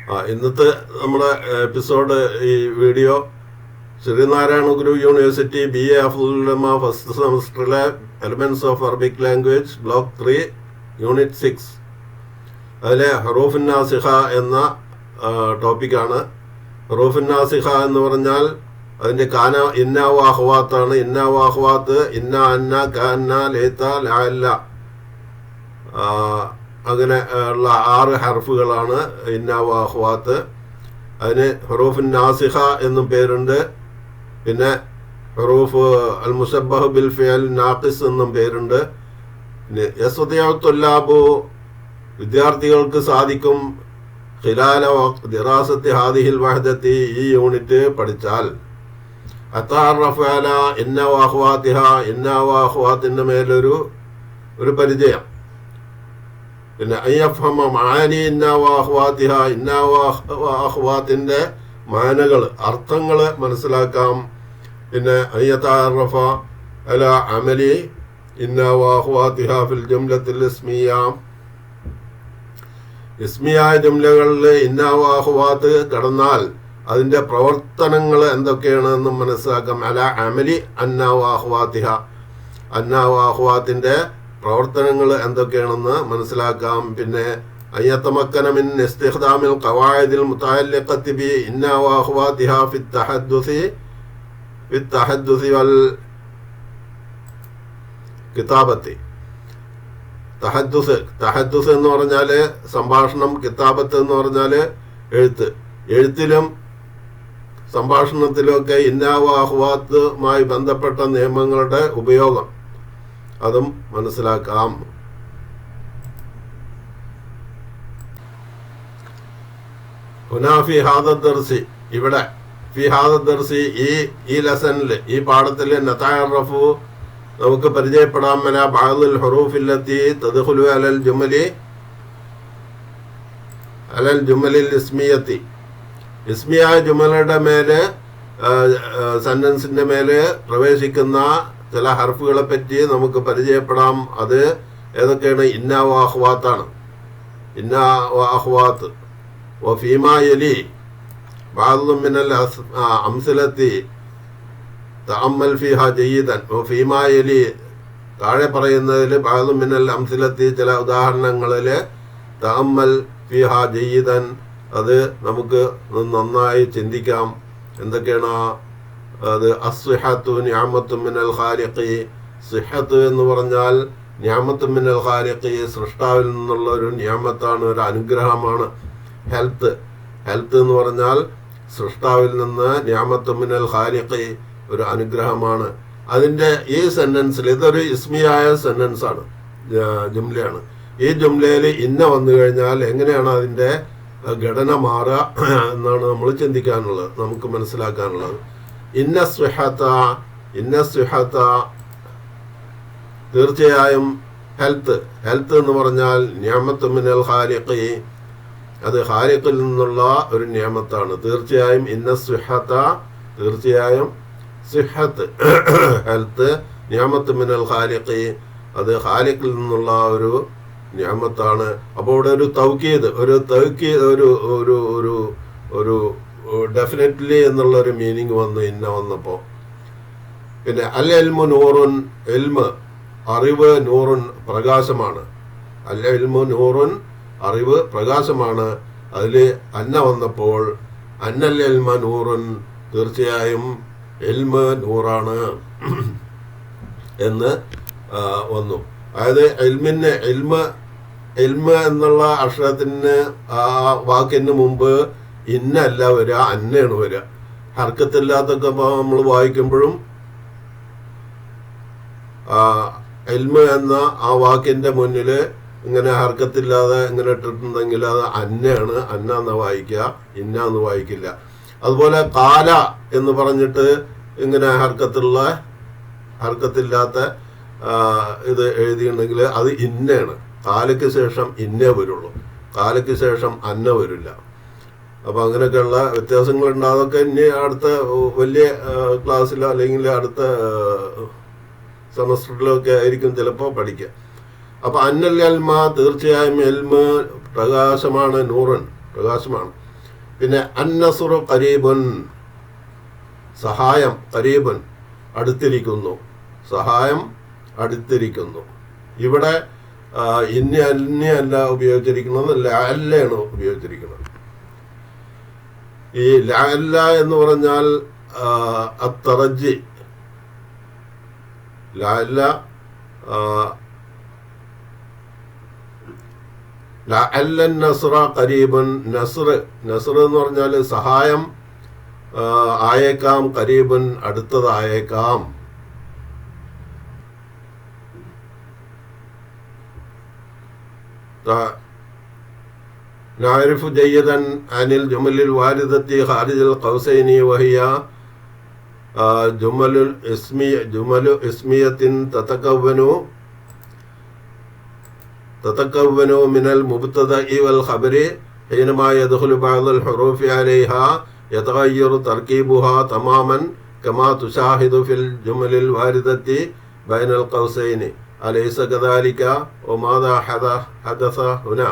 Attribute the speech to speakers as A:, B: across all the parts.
A: ഇന്നത്തെ നമ്മുടെ എപ്പിസോഡ് ഈ video Sreenarayana Guru university BA അഫ്ളുൽ ഉലമ ഫസ്റ്റ് സെമസ്റ്ററിലെ elements of Arabic language block 3 unit 6 അതിലെ ഹറൂഫുൻ നാസിഖ എന്ന ടോപ്പിക്കാണ്. ഹറൂഫുൻ നാസിഖ എന്ന് പറഞ്ഞാൽ അതിൻ്റെ കാന ഇന്ന വാഹ്വാത്താണ്. ഇന്ന വാഹ്വാത്ത് ഇന്ന അന്ന കാന്ന ലേത്ത ലാല്ല അങ്ങനെ ഉള്ള 6 ഹർഫുകളാണ് ഇന്ന വാഹ്വാത്ത്. അതിന് ഹറൂഫുൻ നാസിഖ എന്നും പേരുണ്ട്. പിന്നെ ഹറൂഫ് അൽ മുസബ്ബഹ് ബിൽ ഫിഅൽ നാഖിസ് എന്നും പേരുണ്ട്. പിന്നെ യസ്തതിഉ വിദ്യാർത്ഥികൾക്ക് സാധിക്കും ഖിലാല ദിറാസത്തി ഹാദിഹിൽ വഹദത്തി ഈ യൂണിറ്റ് പഠിച്ചാൽ അത്തഅറഫ അല ഇന്ന വഅഖ്വാതിഹ ഇന്ന വഅഖ്വാതിന്റെ മേലൊരു പരിചയം. പിന്നെ അയ്യഫ്ഹമ മആനി ഇന്ന വഅഖ്വാതിഹ ഇന്ന വഅഖ്വാതിന്റെ മാനകൾ അർത്ഥങ്ങൾ മനസ്സിലാക്കാം. പിന്നെ അയ്യതഅറഫ അല അമലി ഇന്ന വഅഖ്വാതിഹ ഫിൽ ജംലത്തിൽ ഇസ്മിയായ ജംലകളിൽ ഇന്ന വഅഖ്വാത് കടന്നാൽ അതിൻ്റെ പ്രവർത്തനങ്ങൾ എന്തൊക്കെയാണെന്ന് മനസ്സിലാക്കാം. അല അമലി അന്ന വഅഖ്വാതിഹ അന്ന വഅഖ്വാതിൻ്റെ പ്രവർത്തനങ്ങൾ എന്തൊക്കെയാണെന്ന് മനസ്സിലാക്കാം. പിന്നെ അയ്യതമക്കന മിൻ ഇസ്തിഖ്ദാമിൽ ഖവായിദിൽ മുതഅല്ലിഖത്തി ബി ഇന്ന വഅഖ്വാതിഹ ഫി തഹദ്ദുസി വൽ കിതാബത്തി. തഹദ്ദുസ് എന്ന് പറഞ്ഞാൽ സംഭാഷണം, കിതാബത്ത് എന്ന് പറഞ്ഞാൽ എഴുത്തിലും സംഭാഷണത്തിലുമൊക്കെ ഇന്ന വഅഖ്വാതുമായി ബന്ധപ്പെട്ട നിയമങ്ങളുടെ ഉപയോഗം അതും മനസ്സിലാക്കാം. ഫി ഹാദ ദർസി ഇവിടെ ഫി ഹാദ ദർസി ഈ ലെസണിൽ ഈ പാഠത്തിൽ നതഅറഫു നമുക്ക് പരിചയപ്പെടാൻ മല ബഅദുൽ ഹുറൂഫില്ലത്തി തദ്ഖുലു അലൽ ജുമലിൽ ഇസ്മിയത്തി ഇസ്മിയായ ജുമലയുടെ മേലെ സെന്റൻസിന്റെ മേലെ പ്രവേശിക്കുന്ന ചില ഹർഫുകളെ പറ്റി നമുക്ക് പരിചയപ്പെടാം. അത് ഏതൊക്കെയാണ്? ഇന്ന വഅഖ്വാത്താണ്. ഇന്ന വഅഖ്വാത്ത് വഫീമാ യലി ബഅദു മിനൽ അംസലത്തി തഅമ്മൽ ഫീഹാ ജയ്യിദൻ വഫീമാ യലി താഴെ പറയുന്നതിൽ ബഅദു മിനൽ അംസലത്തി ചില ഉദാഹരണങ്ങളിൽ തഅമ്മൽ ഫീഹാ ജയ്യിദൻ അത് നമുക്ക് നന്നായി ചിന്തിക്കാം. എന്തൊക്കെയാണ് അത്? അസ്സിഹത്തു നിഅമത്തു മിനൽ ഖാലിഖി. സിഹത്ത് എന്ന് പറഞ്ഞാൽ നിഅമത്തു മിനൽ ഖാലിഖി സൃഷ്ടാവിൽ നിന്നുള്ള ഒരു നിഅമത്താണ്, ഒരു അനുഗ്രഹമാണ്. ഹെൽത്ത് എന്ന് പറഞ്ഞാൽ സൃഷ്ടാവിൽ നിന്ന് നിഅമത്തു മിനൽ ഖാലിഖി ഒരു അനുഗ്രഹമാണ്. അതിൻ്റെ ഈ സെന്റൻസിൽ ഇതൊരു ഇസ്മിയായ സെന്റൻസ് ആണ്, ജുംലയാണ്. ഈ ജുംലയിൽ ഇന്ന വന്നു കഴിഞ്ഞാൽ എങ്ങനെയാണ് അതിൻ്റെ ഘടന മാറുക എന്നാണ് നമ്മൾ ചിന്തിക്കാനുള്ളത്, നമുക്ക് മനസ്സിലാക്കാനുള്ളത്. ഇന്ന സ്വിഹത്ത തീർച്ചയായും ഹെൽത്ത് എന്ന് പറഞ്ഞാൽ നിഅമത്തു മിനൽ ഖാലിഖി അത് ഖാലിഖിൽ നിന്നുള്ള ഒരു നിഅമത്താണ്. തീർച്ചയായും ഇന്ന സ്വിഹത്ത തീർച്ചയായും സിഹത്ത് ഹെൽത്ത് നിഅമത്തു മിനൽ ഖാലിഖി അത് ഖാലിഖിൽ നിന്നുള്ള ഒരു നിഅമത്താണ്. അപ്പോൾ ഇവിടെ ഒരു തൗക്കീദ് ഒരു ഡെഫിനറ്റ്ലി എന്നുള്ള ഒരു മീനിങ് വന്നു ഇന്ന വന്നപ്പോൾ. പിന്നെ അൽ ഇൽമു നൂറുൻ അറിവ് നൂറുൻ പ്രകാശമാണ്. അൽ ഇൽമു നൂറുൻ അറിവ് പ്രകാശമാണ്. അതിൽ അന്ന വന്നപ്പോൾ അന്നൽ ഇൽമ നൂറുൻ തീർച്ചയായും ഇൽമ് നൂറാണ് എന്ന് വന്നു. അതായത് ഇൽമ് എന്നുള്ള അക്ഷരത്തിന് ആ വാക്കിന് മുമ്പ് ഇന്നല്ല വരിക, അന്നയാണ് വരിക. ഹർക്കത്തില്ലാത്തൊക്കെ നമ്മൾ വായിക്കുമ്പോഴും ഇൽമ് എന്ന ആ വാക്കിന്റെ മുന്നിൽ ഇങ്ങനെ ഹർക്കത്തില്ലാതെ ഇങ്ങനെ ഇട്ടിട്ടുണ്ടെങ്കിൽ അത് അന്നയാണ്, അന്ന എന്ന് വായിക്കുക, ഇന്ന എന്ന് വായിക്കില്ല. അതുപോലെ കാല എന്ന് പറഞ്ഞിട്ട് ഇങ്ങനെ ഹർക്കത്തില്ലാത്ത ഇത് എഴുതിയിട്ടുണ്ടെങ്കിൽ അത് ഇന്നയാണ്. കാലയ്ക്ക് ശേഷം ഇന്നേ വരുള്ളൂ, കാലയ്ക്ക് ശേഷം അന്ന വരില്ല. അപ്പം അങ്ങനെയൊക്കെയുള്ള വ്യത്യാസങ്ങളുണ്ട്. അതൊക്കെ ഇനി അടുത്ത വലിയ ക്ലാസ്സിലോ അല്ലെങ്കിൽ അടുത്ത സെമസ്റ്ററിലോ ഒക്കെ ആയിരിക്കും ചിലപ്പോൾ പഠിക്കുക. അപ്പം അന്നൽ എൽമ തീർച്ചയായും എൽമ് പ്രകാശമാണ്, നൂറൻ പ്രകാശമാണ്. പിന്നെ അന്നസുറു ഖരീബുൻ, സഹായം, ഖരീബുൻ അടുത്തിരിക്കുന്നു, സഹായം അടുത്തിരിക്കുന്നു. ഇവിടെ അന്യല്ല ഉപയോഗിച്ചിരിക്കുന്നത്, ലഅല്ലാണ് ഉപയോഗിച്ചിരിക്കുന്നത്. ഈ ലഅല്ല എന്ന് പറഞ്ഞാൽ അത്തറജി, ലഅല്ല ലഅല്ലൻ നസ്റ ഖരീബുൻ, നസ്ർ എന്ന് പറഞ്ഞാൽ സഹായം ആയേക്കാം, ഖരീബുൻ അടുത്തതായേക്കാം. نعرف جيدا عن الجمل الواردة خارج القوسين وهي جمل اسمية تتكون من المبتدأ والخبر. حينما يدخل بعض الحروف عليها يتغير تركيبها تماما كما تشاهد في الجمل الواردة بين القوسين. أليس كذلك؟ وماذا حدث هنا؟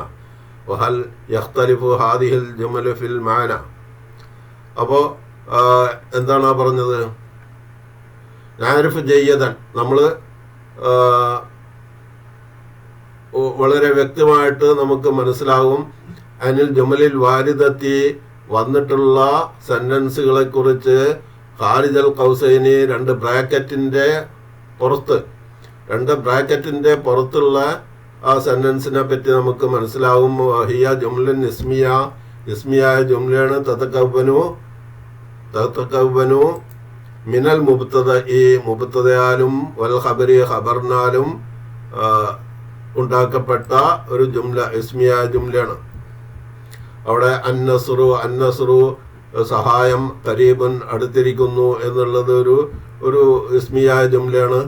A: وهل يختلف هذه الجمل في المعنى؟ അപ്പോൾ എന്താണ് പറഞ്ഞത്? നാരിഫ് ജയ്യദൻ, നമ്മൾ വളരെ വ്യക്തമായിട്ട് നമുക്ക് മനസ്സിലാകും. അനിൽ ജുമലിൽ വാരിദത്തി വന്നിട്ടുള്ള സെന്റൻസുകളെ കുറിച്ച് ഖാരിജൽ ഖൗസൈനി, രണ്ട് ബ്രാക്കറ്റിന്റെ പുറത്തുള്ള ആ സെന്റൻസിനെ പറ്റി നമുക്ക് മനസ്സിലാകും. ഹിയ ജുംലൻ ഇസ്മിയായ ജുംലയാണ്. തതകവ്വനു മിനൽ മുബ്തദഇ, മുബ്തദയാലും വൽ ഖബരി, ഖബറിനാലും ഉണ്ടാക്കപ്പെട്ട ഒരു ജുംല, ഇസ്മിയായ ജുംലയാണ്. അവിടെ അന്നസുറു സഹായം, ഖരീബുൻ അടുത്തിരിക്കുന്നു എന്നുള്ളത് ഒരു ഇസ്മിയായ ജുംലയാണ്,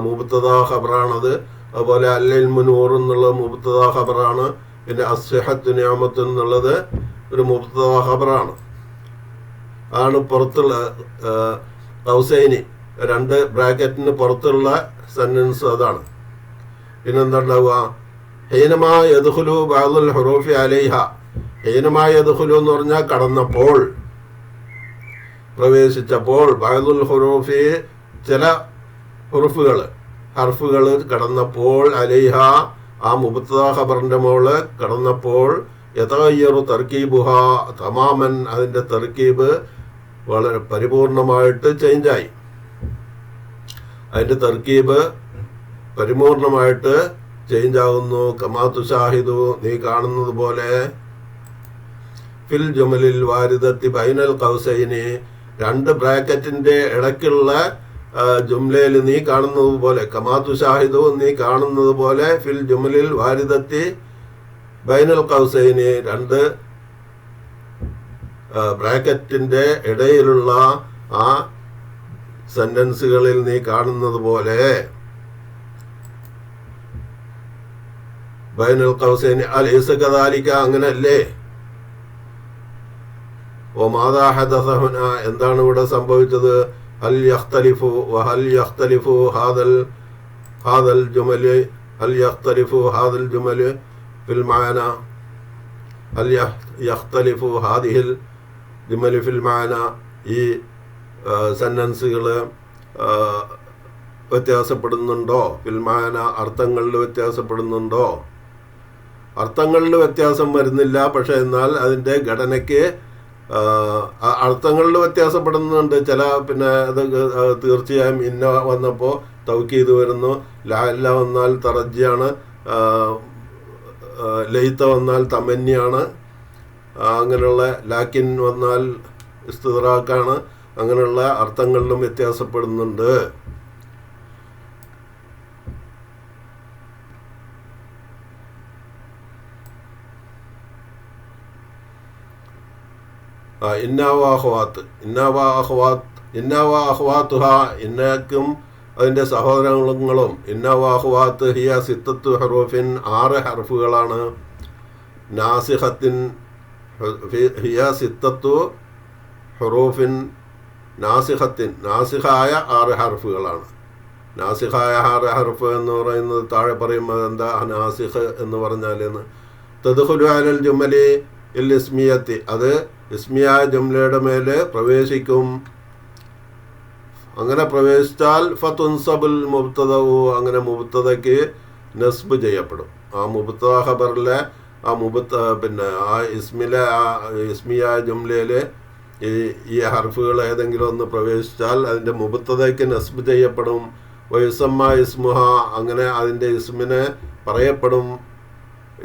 A: മുബ്തദ ഖബറാണത്. അതുപോലെ അൽ-ഇൽമു നൂർ എന്നുള്ളത് മുബ്തദ ഖബറാണ്. പിന്നെ അസ്സിഹത്തു നിഅമത്തു എന്നുള്ളത് ഒരു മുബ്തദ ഖബറാണ്. ആണ് പുറത്തുള്ള ഖൗസൈനി, രണ്ട് ബ്രാക്കറ്റിന് പുറത്തുള്ള സെന്റൻസ് അതാണ്. പിന്നെന്താ ഉണ്ടാവുക? ഹീനമാ യദ്ഖുലു ബഅദുൽ ഹുറൂഫി അലൈഹ. ഹീനമാ യദ്ഖുലു എന്ന് പറഞ്ഞാൽ കടന്നപ്പോൾ, പ്രവേശിച്ചപ്പോൾ, ബഅദുൽ ഹുറൂഫി ചില ഹർഫുകൾ കടന്നപ്പോൾ, അലൈഹ ആ മുബ്തദ ഖബറിന്റെ മോള് കടന്നപ്പോൾ, യതഗയ്യറു തർക്കീബുഹ തമാമൻ, അതിന്റെ തർക്കീബ് വളരെ പരിപൂർണമായിട്ട് ചേഞ്ചായി. അതിന്റെ തർക്കീബ് പരിപൂർണമായിട്ട് ചേഞ്ച് ആകുന്നു. കമാ തുശാഹിദു, നീ കാണുന്നത് പോലെ. ഫിൽ ജുമലിൽ വാരിദത്തി ബൈനൽ ഖൗസൈനി, രണ്ട് ബ്രാക്കറ്റിന്റെ ഇടയ്ക്കുള്ള ജുംലയിൽ നീ കാണുന്നത് പോലെ. കമാ തുശാഹിദു, നീ കാണുന്നത് പോലെ. ഫിൽ ജുമലിൽ വാരിദത്തി ബൈനൽ ഖൗസൈനി, രണ്ട് ബ്രാക്കറ്റിന്റെ ഇടയിലുള്ള ആ സെന്റൻസുകളിൽ നീ കാണുന്നത് പോലെ. ബൈനൽ ഖൗസൈനി അലൈസ കദാലിക, അങ്ങനല്ലേ? വമാദാ ഹദസ ഹുനാ, എന്താണ് ഇവിടെ സംഭവിച്ചത്? ഹൽ യഖ്തലിഫു ഹാദൽ ജുമൽ ഫിൽ മഅന, ഹൽ യഖ്തലിഫു ഹാദിഹിൽ ജുമൽ ഫിൽ മഅന, ഈ സെന്റൻസുകൾ വ്യത്യാസപ്പെടുന്നുണ്ടോ? ഫിൽ മഅന, അർത്ഥങ്ങളിൽ വ്യത്യാസപ്പെടുന്നുണ്ടോ? അർത്ഥങ്ങളിൽ വ്യത്യാസം വരുന്നില്ല, പക്ഷെ എന്നാൽ അതിൻ്റെ ഘടനയ്ക്ക് അർത്ഥങ്ങളിൽ വ്യത്യാസപ്പെടുന്നുണ്ട്. ചില പിന്നെ അത് തീർച്ചയായും ഇന്ന വന്നപ്പോൾ തൗക്കീദ് വരുന്നു, ലഅല്ല വന്നാൽ തറജ്ജിയാണ്, ലൈത്ത വന്നാൽ തമന്നിയാണ്, അങ്ങനെയുള്ള ലാക്കിൻ വന്നാൽ ഇസ്തിദ്റാഖാണ്. അങ്ങനെയുള്ള അർത്ഥങ്ങളിലും വ്യത്യാസപ്പെടുന്നുണ്ട്. ഇന്നക്കും അതിൻ്റെ സഹോദരങ്ങളും. ഇന്നവാഹുവാത്ത് ഹിയ സിത്തത്തു ഹറൂഫിൻ, 6 ഹർഫുകളാണ്. നാസിഖത്തിൻ ഹിയ സിത്തത്തു ഹറൂഫിൻ നാസിഖത്തിൻ, നാസിഖായ 6 ഹർഫുകളാണ്. നാസിഖായ 6 ഹർഫ് എന്ന് പറയുന്നത് താഴെ പറയുമ്പോൾ എന്താ നാസിഖ് എന്ന് പറഞ്ഞാലെന്ന്. തദ്ഖുലു അലൽ ജുമലി ഇസ്മിയത്തി, അത് ഇസ്മിയായ ജുംലയുടെ മേലെ പ്രവേശിക്കും. അങ്ങനെ പ്രവേശിച്ചാൽ ഫതുൻസബുൽ മുബ്തദഉ, അങ്ങനെ മുബ്തദയ്ക്ക് നസ്ബ് ചെയ്യപ്പെടും. ആ മുബ്തദ ഖബറിലെ ആ ആ ഇസ്മിലെ ആ ഇസ്മിയായ ജുംലയിൽ ഈ ഹർഫുകൾ ഏതെങ്കിലും ഒന്ന് പ്രവേശിച്ചാൽ അതിൻ്റെ മുബ്തദയ്ക്ക് നസ്ബ് ചെയ്യപ്പെടും. വയുസമ്മ ഇസ്മുഹ, അങ്ങനെ അതിൻ്റെ ഇസ്മിനെ പറയപ്പെടും,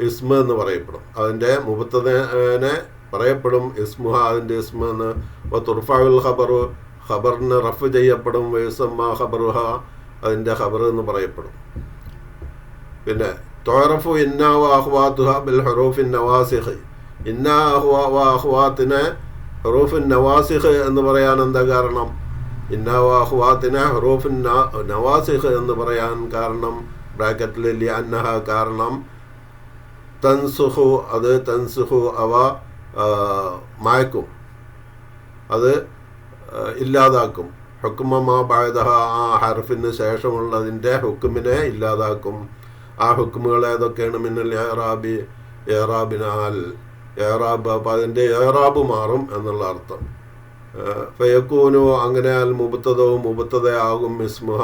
A: ഇസ്മ എന്ന് പറയപ്പെടും. അതിൻ്റെ മുബ്തദനെ പറയപ്പെടും ഇസ്മുഹ, അതിൻ്റെ ഇസ്മ എന്ന്. തുർഫഉൽ ഖബറു, ഖബറിന് റഫ് ചെയ്യപ്പെടും. വയുസമ്മ ഖബറുഹ, അതിൻ്റെ ഖബർ എന്ന് പറയപ്പെടും. പിന്നെ തുഅറഫു ഇന്നാ വ അഖ്വാതുഹ ബിൽ ഹുറൂഫിൻ നവാസിഖ്, ഇന്നാ വ അഖ്വാത്തിനെ ഹുറൂഫിൻ നവാസിഖ് എന്ന് പറയാൻ എന്താ കാരണം? ഇന്നാ വ അഖ്വാത്തിനെ ഹുറൂഫിൻ നവാസിഖ് എന്ന് പറയാൻ കാരണം ബ്രാക്കറ്റിൽ ലിഅന്നഹ, കാരണം തൻസുഖു, അത് തൻസുഖു അവ മായ്ക്കും, അത് ഇല്ലാതാക്കും. ഹുക്മ മാ ബഅദഹ, ആ ഹർഫിന് ശേഷമുള്ളതിൻ്റെ ഹുക്മിനെ ഇല്ലാതാക്കും. ആ ഹുക്മുകൾ ഏതൊക്കെയാണ്? മിനൽ ഇഅ്റാബി, ഇഅ്റാബിനാൽ ഇഅ്റാബ്, അപ്പോൾ അതിൻ്റെ ഇഅ്റാബ് മാറും എന്നുള്ള അർത്ഥം. ഫയക്കൂനു, അങ്ങനെ അൽ മുബ്തദവും മുബ്തദയാകും, ഇസ്മുഹ,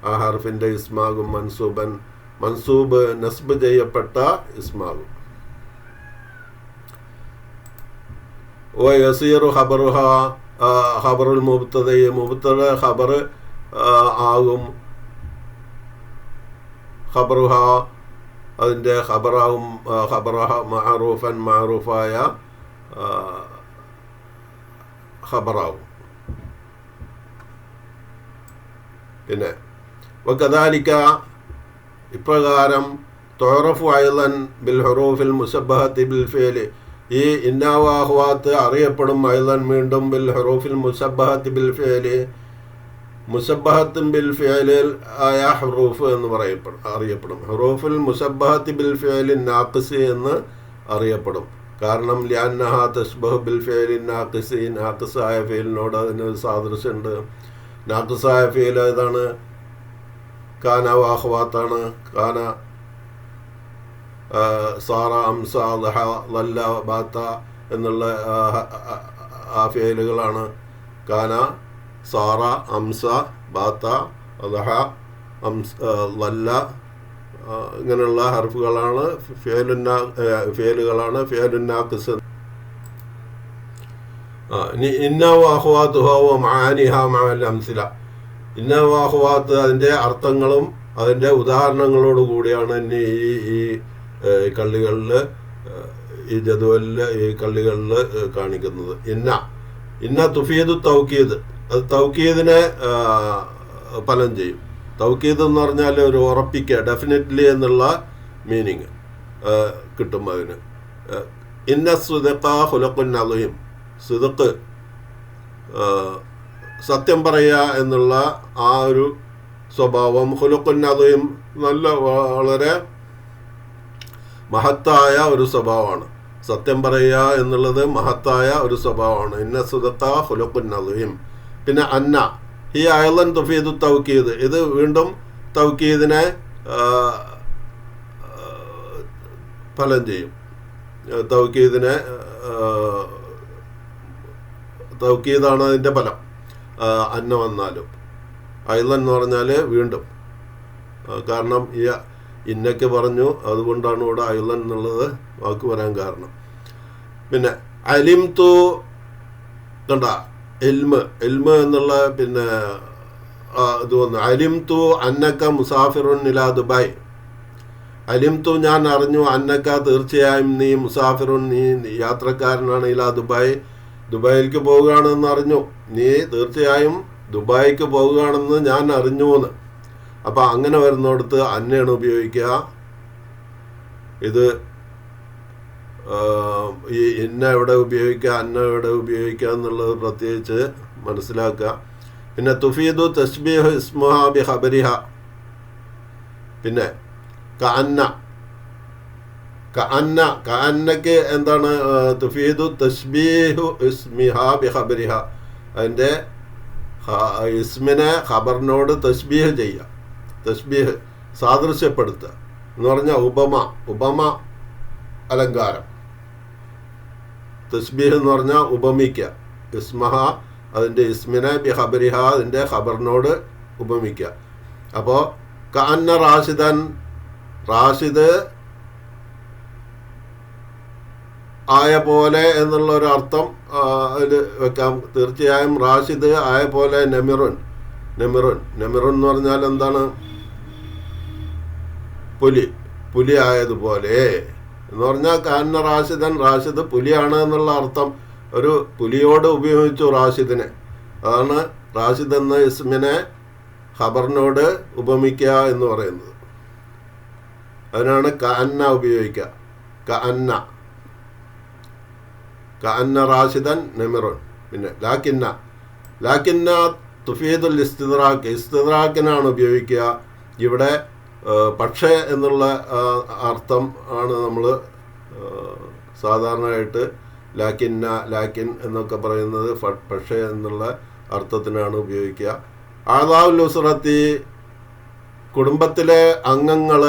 A: ആ ഹർഫിൻ്റെ ഇസ്മാകും, മൻസൂബൻ, മൻസൂബ് നസ്ബ് ചെയ്യപ്പെട്ട ഇസ്മാകും. വ യസീറു ഖബറുഹ, ഖബറുൽ മുബ്തദ, മുബ്തദ ഖബർ ആകും. ഖബറുഹ, അതിൻ്റെ ഖബറാവും, ഖബറഹ മഅറൂഫൻ, മഅറൂഫായ ഖബറാവും. പിന്നെ വകദാലിക, ഇപ്രകാരം തുഅറഫു അയ്ളൻ ബിൽ ഹുറൂഫിൽ മുശബ്ബഹത്തി ബിൽ ഫിഅലി, ഈ ഇന്നാ വ അഖ്വാത്ത് അറിയപ്പെടും അയ്ളൻ വീണ്ടും ബിൽ ഹുറൂഫിൽ മുശബ്ബഹത്തി ബിൽ ഫിഅലി, മുശബ്ബഹത്തും ബിൽ ഫിഅലിൽ ആയ ഹുറൂഫ് എന്ന് അറിയപ്പെടും. ഹുറൂഫുൽ മുശബ്ബഹത്തി ബിൽ ഫിഅലിൻ നാഖിസി എന്ന് അറിയപ്പെടും. കാരണം ലിഅന്നഹ തശ്ബഹു ബിൽ ഫിഅലിൻ നാഖിസി, നാഖിസായ ഫിഅലിനോട് അതിന് സാദൃശ്യമുണ്ട്. നാഖിസായ ഫിഅൽ ഏതാണ്? കാന വ അഖ്വാത്താണ്. കാന, സാറ, അംസ, ദഹ, ലല്ല, ബാത്ത എന്നുള്ള ആ ഫിഅലുകളാണ്. കാന, സാറ, അംസ, ബാത്ത, ദഹ, ലല്ല, ഇങ്ങനെയുള്ള ഹർഫുകളാണ് ഫിഅലുകളാണ് ഫിഅലുൻ നാഖിസ്. ഇനി ഇന്ന വ അഖ്വാതുഹ വ മആനിഹ മഅൽ അംസില, ഇന്ന വ അഖ്വാത്ത് അതിൻ്റെ അർത്ഥങ്ങളും അതിൻ്റെ ഉദാഹരണങ്ങളോട് കൂടിയാണ് ഇനി ഈ കള്ളികളിൽ, ഈ ജദുവലിൽ, ഈ കള്ളികളിൽ കാണിക്കുന്നത്. ഇന്ന തുഫീദു തൗക്കീദ്, അത് തൗക്കീദിനെ ഫലം ചെയ്യും. തൗക്കീദ് എന്ന് പറഞ്ഞാൽ ഒരു ഉറപ്പിക്കുക, ഡെഫിനറ്റ്ലി എന്നുള്ള മീനിങ് കിട്ടും അതിന്. ഇന്ന സിദ്ഖ ഖുലുഖുൻ അളീം, സിദ്ഖ് സത്യം പറയുക എന്നുള്ള ആ ഒരു സ്വഭാവം, ഖുലുഖുൻ അളീം നല്ല വളരെ മഹത്തായ ഒരു സ്വഭാവമാണ്. സത്യം പറയുക എന്നുള്ളത് മഹത്തായ ഒരു സ്വഭാവമാണ്. ഇന്ന സിദ്ഖ ഖുലുഖുൻ അളീം. പിന്നെ അന്ന ഈ അയ്ളൻ തുഫീദു തൗക്കീദ്, ഇത് വീണ്ടും തൗക്കീദിനെ ഫലം ചെയ്യും. തൗക്കീദിനെ, തൗക്കീദാണ് അതിൻ്റെ ഫലം. അന്ന വന്നാലും അയ്ളൻ എന്ന് പറഞ്ഞാൽ വീണ്ടും, കാരണം ഈ ഇന്നൊക്കെ പറഞ്ഞു, അതുകൊണ്ടാണ് ഇവിടെ അയ്ളൻ എന്നുള്ളത് വാക്ക് വരാൻ കാരണം. പിന്നെ അലിംതു, കണ്ട ഇൽമ്, ഇൽമ് എന്നുള്ള പിന്നെ ഇത് വന്നു. അലിംതു അന്നക്ക മുസാഫിറുൻ ഇലാ ദുബായ്, അലിംതു ഞാൻ അറിഞ്ഞു, അന്നക്ക തീർച്ചയായും നീ മുസാഫിറുൻ നീ യാത്രക്കാരനാണ്, ഇലാ ദുബായ് ദുബായിലേക്ക് പോവുകയാണെന്ന് അറിഞ്ഞു, നീ തീർച്ചയായും ദുബായിക്ക് പോവുകയാണെന്ന് ഞാൻ അറിഞ്ഞു എന്ന്. അപ്പം അങ്ങനെ വരുന്നിടത്ത് അന്നയാണ് ഉപയോഗിക്കുക. ഇത് ഈ ഇന്ന എവിടെ ഉപയോഗിക്കുക, അന്ന എവിടെ ഉപയോഗിക്കുക എന്നുള്ളത് പ്രത്യേകിച്ച് മനസ്സിലാക്കുക. പിന്നെ തുഫീദു തശ്ബീഹ് ഇസ്മുഹ ബി ഖബരിഹ, പിന്നെ കഅന്ന, കഅന്ന കഅന്നക്ക് എന്താണ്? തുഫീദു തശ്ബീഹു ഇസ്മിഹ ബി ഖബരിഹ, അതിൻ്റെ ഇസ്മിനെ ഖബറിനോട് തശ്ബീഹ് ചെയ്യുക, തശ്ബീഹ് സാദൃശ്യപ്പെടുത്തുക എന്ന് പറഞ്ഞാൽ ഉപമ, ഉപമ അലങ്കാരം. തസ്ബീഹ് എന്ന് പറഞ്ഞാൽ ഉപമിക്കുക. ഇസ്മഹ അതിൻ്റെ ഇസ്മിനെ ബി ഖബരിഹ അതിൻ്റെ ഖബറിനോട് ഉപമിക്കുക. അപ്പോൾ കഅന്ന റാഷിദൻ, റാഷിദ് ആയ പോലെ എന്നുള്ള ഒരു അർത്ഥം അതിൽ വെക്കാം. തീർച്ചയായും റാഷിദ് ആയ പോലെ നെമിറുൻ എന്ന് പറഞ്ഞാൽ എന്താണ്? പുലി ആയതുപോലെ എന്ന് പറഞ്ഞാൽ കഅന്ന റാഷിദൻ, റാഷിദ് പുലിയാണ് എന്നുള്ള അർത്ഥം. ഒരു പുലിയോട് ഉപയോഗിച്ചു റാഷിദിനെ. അതാണ് റാഷിദ് എന്ന ഇസ്മിനെ ഖബറിനോട് ഉപമിക്കുക എന്ന് പറയുന്നത്. അതിനാണ് കഅന്ന ഉപയോഗിക്കുക. കഅന്ന റാഷിദൻ നെമിറുൻ. പിന്നെ ലാക്കിന്ന തുഫീദുൽ ഇസ്തിദ്റാക്കിനാണ് ഉപയോഗിക്കുക. ഇവിടെ പക്ഷേ എന്നുള്ള അർത്ഥം ആണ് നമ്മൾ സാധാരണയായിട്ട് ലാക്കിൻ എന്നൊക്കെ പറയുന്നത് പക്ഷേ എന്നുള്ള അർത്ഥത്തിനാണ് ഉപയോഗിക്കുക. ആദാഉൽ ഉസ്റത്തി, കുടുംബത്തിലെ അംഗങ്ങൾ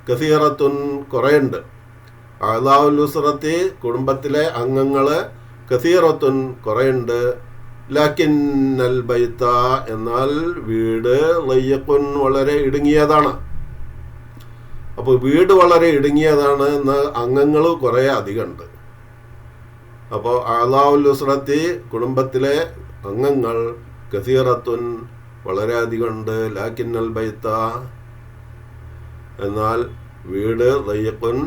A: കസീറത്തുൻ കുറേയുണ്ട്. ആദാഉൽ ഉസ്റത്തി, കുടുംബത്തിലെ അംഗങ്ങൾ കസീറത്തുൻ കുറേയുണ്ട്. ലാക്കിന്നൽ ബൈത്ത, എന്നാൽ വീട് ലയ്യഖുൻ വളരെ ഇടുങ്ങിയതാണ്. അപ്പോൾ വീട് വളരെ ഇടുങ്ങിയതാണ്, എന്നാൽ അംഗങ്ങൾ കുറേ അധികമുണ്ട്. അപ്പോൾ ആദാഉൽ ഉസ്റത്തി, കുടുംബത്തിലെ അംഗങ്ങൾ കസീറത്തുൻ വളരെ അധികമുണ്ട്. ലാക്കിന്നൽ ബൈത്ത, എന്നാൽ വീട് ലയ്യഖുൻ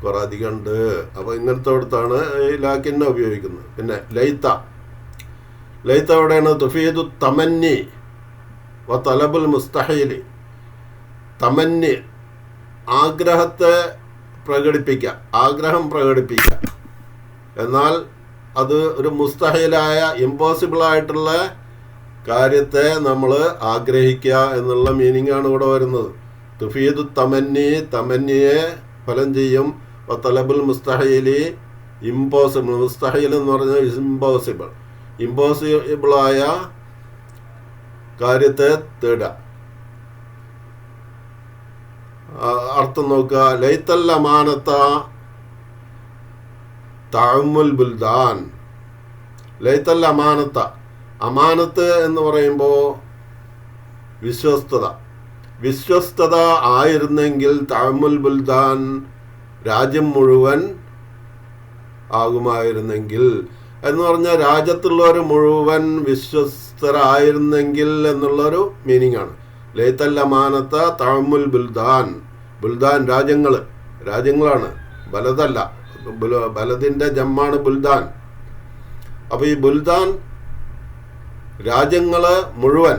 A: കുറെ അധികമുണ്ട്. അപ്പോൾ ഇങ്ങനത്തെ അടുത്താണ് ഈ ലാക്കിന്ന ഉപയോഗിക്കുന്നത്. പിന്നെ ലൈത്ത എവിടെയാണ്? തുഫീദു തമന്നി വ തലബുൽ മുസ്തഹീലി. തമന്നി ആഗ്രഹത്തെ പ്രകടിപ്പിക്കുക, ആഗ്രഹം പ്രകടിപ്പിക്കുക. എന്നാൽ അത് ഒരു മുസ്തഹീലായ ഇമ്പോസിബിളായിട്ടുള്ള കാര്യത്തെ നമ്മൾ ആഗ്രഹിക്കുക എന്നുള്ള മീനിങ്ങാണ് ഇവിടെ വരുന്നത്. തുഫീദു തമന്നി, തമന്നിയെ ഫലം ചെയ്യും. തലബുൽ മുസ്തഹീലി, ഇമ്പോസിബിൾ. മുസ്തഹീൽ എന്ന് പറഞ്ഞാൽ ഇമ്പോസിബിളായ കാര്യത്തെ തേടുക. അർത്ഥം നോക്കുക. ലൈത്തൽ അമാനത്ത തഅമ്മുൽ ബുൽദാൻ. ലൈത്തൽ അമാനത്ത, അമാനത്ത് എന്ന് പറയുമ്പോൾ വിശ്വസ്തത ആയിരുന്നെങ്കിൽ തഅമ്മുൽ ബുൽദാൻ, രാജ്യം മുഴുവൻ ആകുമായിരുന്നെങ്കിൽ എന്ന് പറഞ്ഞാൽ രാജ്യത്തുള്ളവർ മുഴുവൻ വിശ്വസ്തരായിരുന്നെങ്കിൽ എന്നുള്ളൊരു മീനിങ് ആണ്. ലൈത്തൽ അമാനത്ത തഅമ്മുൽ ബുൽദാൻ. ബുൽദാൻ രാജ്യങ്ങളാണ്, ബലദല്ല. ബലദിൻ്റെ ജമ്മാണ് ബുൽദാൻ. അപ്പോൾ ഈ ബുൽദാൻ രാജ്യങ്ങൾ മുഴുവൻ,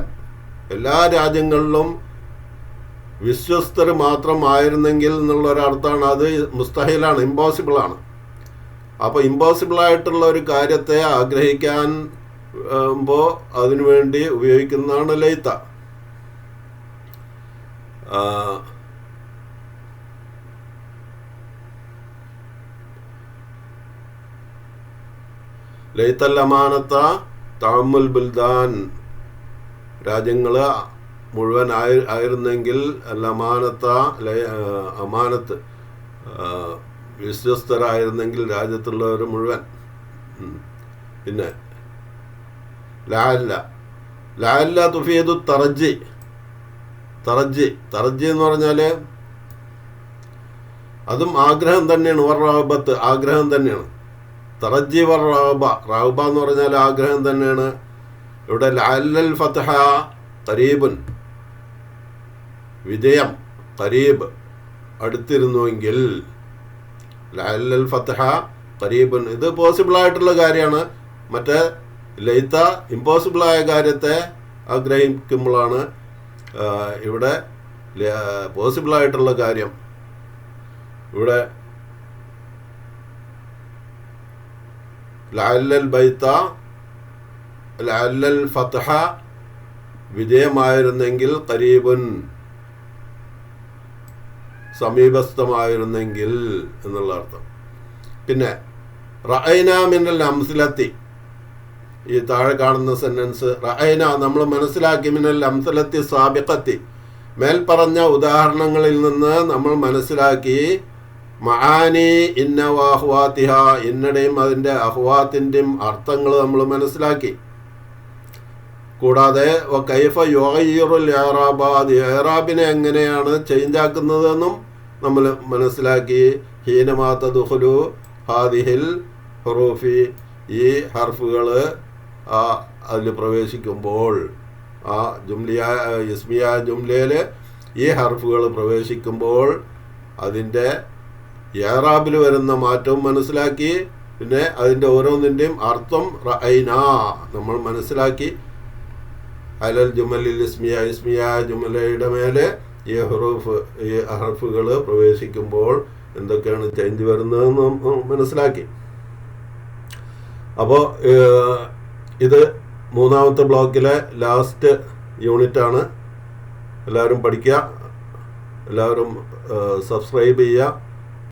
A: എല്ലാ രാജ്യങ്ങളിലും വിശ്വസ്തർ മാത്രമായിരുന്നെങ്കിൽ എന്നുള്ളൊരർത്ഥമാണ്. അത് മുസ്തഹീലാണ്, ഇമ്പോസിബിളാണ്. അപ്പോൾ ഇമ്പോസിബിളായിട്ടുള്ള ഒരു കാര്യത്തെ ആഗ്രഹിക്കാൻ അതിനുവേണ്ടി ഉപയോഗിക്കുന്നതാണ് ലൈത്ത. ലൈത്തൽ അമാനത്ത തഅമ്മുൽ ബുൽദാൻ, രാജ്യങ്ങൾ മുഴുവൻ ആയിരുന്നെങ്കിൽ അമാനത്ത് വിശ്വസ്തരായിരുന്നെങ്കിൽ രാജ്യത്തുള്ളവർ മുഴുവൻ. പിന്നെ ലഅല്ല തുഫീദു തറജ്ജി എന്ന് പറഞ്ഞാൽ അതും ആഗ്രഹം തന്നെയാണ്. വറഹബത്ത്, ആഗ്രഹം തന്നെയാണ്. തറജ്ജി വറഹബ എന്ന് പറഞ്ഞാൽ ആഗ്രഹം തന്നെയാണ്. ഇവിടെ ലഅല്ലൽ ഫത്ഹ ഖരീബുൻ, വിജയം ഖരീബ് അടുത്തിരുന്നുവെങ്കിൽ. ലഅല്ലൽ ഫത്ഹ ഖരീബുൻ, ഇത് പോസിബിളായിട്ടുള്ള കാര്യമാണ്. മറ്റേ ലൈത്ത ഇമ്പോസിബിളായ കാര്യത്തെ ആഗ്രഹിക്കുമ്പോഴാണ് ഇവിടെ പോസിബിളായിട്ടുള്ള കാര്യം. ഇവിടെ ലഅല്ലൽ ഫത്ഹ വിജയമായിരുന്നെങ്കിൽ, ഖരീബുൻ സമീപസ്ഥമായിരുന്നെങ്കിൽ എന്നുള്ള അർത്ഥം. പിന്നെ റഅയ്ന മിനൽ അംസലത്തി, ഈ താഴെ കാണുന്ന സെന്റൻസ് റഅയ്ന നമ്മൾ മനസ്സിലാക്കി, മിനൽ അംസലത്തി സാബിഖത്തി, മേൽ പറഞ്ഞ ഉദാഹരണങ്ങളിൽ നിന്ന് നമ്മൾ മനസ്സിലാക്കി, മആനി ഇന്ന വഅഹ്വാതിഹ, ഇന്നടെയും അതിൻ്റെ അഹ്വാത്തിൻ്റെയും അർത്ഥങ്ങൾ നമ്മൾ മനസ്സിലാക്കി. കൂടാതെ കൈഫ യുഗയ്യിറുൽ ഇഅ്റാബ, അത് ഇഅ്റാബിനെ എങ്ങനെയാണ് ചേഞ്ച് ആക്കുന്നതെന്നും നമ്മൾ മനസ്സിലാക്കി. ഹീനമാ തദ്ഖുലു ഹാദിഹിൽ ഹുറൂഫി, ഈ ഹർഫുകൾ അതിൽ പ്രവേശിക്കുമ്പോൾ, ആ ഇസ്മിയ ജുംലയിൽ ഈ ഹർഫുകൾ പ്രവേശിക്കുമ്പോൾ അതിൻ്റെ ഇഅ്റാബിൽ വരുന്ന മാറ്റവും മനസ്സിലാക്കി. പിന്നെ അതിൻ്റെ ഓരോന്നിൻ്റെയും അർത്ഥം റഅയ്നാ, നമ്മൾ മനസ്സിലാക്കി. അലൽ ജുമലിൽ ഇസ്മിയ ജുമലയുടെ മേലെ ഈ ഹർഫുകൾ പ്രവേശിക്കുമ്പോൾ എന്തൊക്കെയാണ് ചേഞ്ച് വരുന്നതെന്ന് മനസ്സിലാക്കി. അപ്പോൾ ഇത് മൂന്നാമത്തെ ബ്ലോക്കിലെ ലാസ്റ്റ് യൂണിറ്റാണ്. എല്ലാവരും പഠിക്കുക, എല്ലാവരും സബ്സ്ക്രൈബ് ചെയ്യുക.